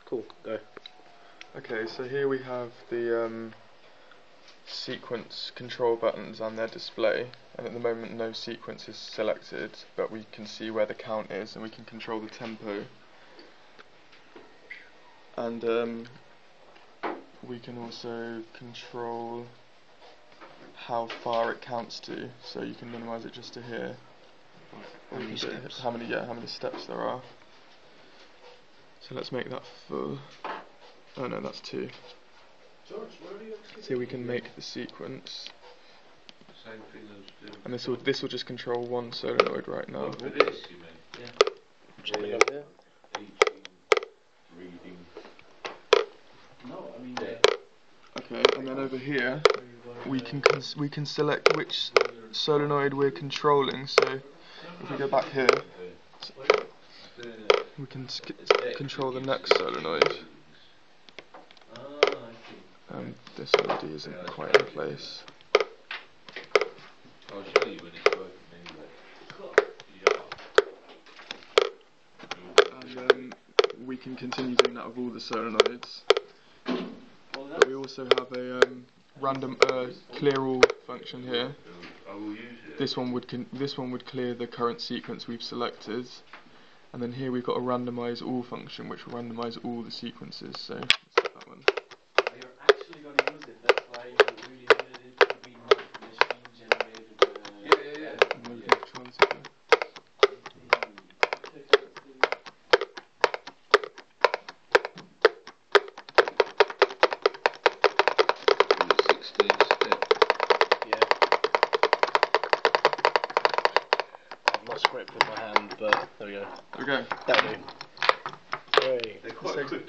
Cool, go. Okay, so here we have the sequence control buttons and their display, and at the moment no sequence is selected, but we can see where the count is and we can control the tempo, and we can also control how far it counts to, so you can minimize it just to here. How many steps? How many steps there are. So let's make that full. Oh no, that's 2. So we can make the sequence. Same thing as And this will just control one solenoid right now. for this, you mean? Yeah. Yeah. Reading. No, I mean. Okay, and then over here we can select which solenoid we're controlling. So if we go back here, we can control the next solenoid. This LED isn't quite in place. I'll show you when it's working anyway. And we can continue doing that with all the solenoids. But we also have a random clear all function here. This one would clear the current sequence we've selected, and then here we've got a randomize all function which will randomize all the sequences. So let's set that one. You're actually going to use it. That's why you really needed it to be not machine generated. And then we can transfer. 16 step. Yeah. I've lost grip with my hand, but there we go. Okay. That'll do. Hey. They're quite quick.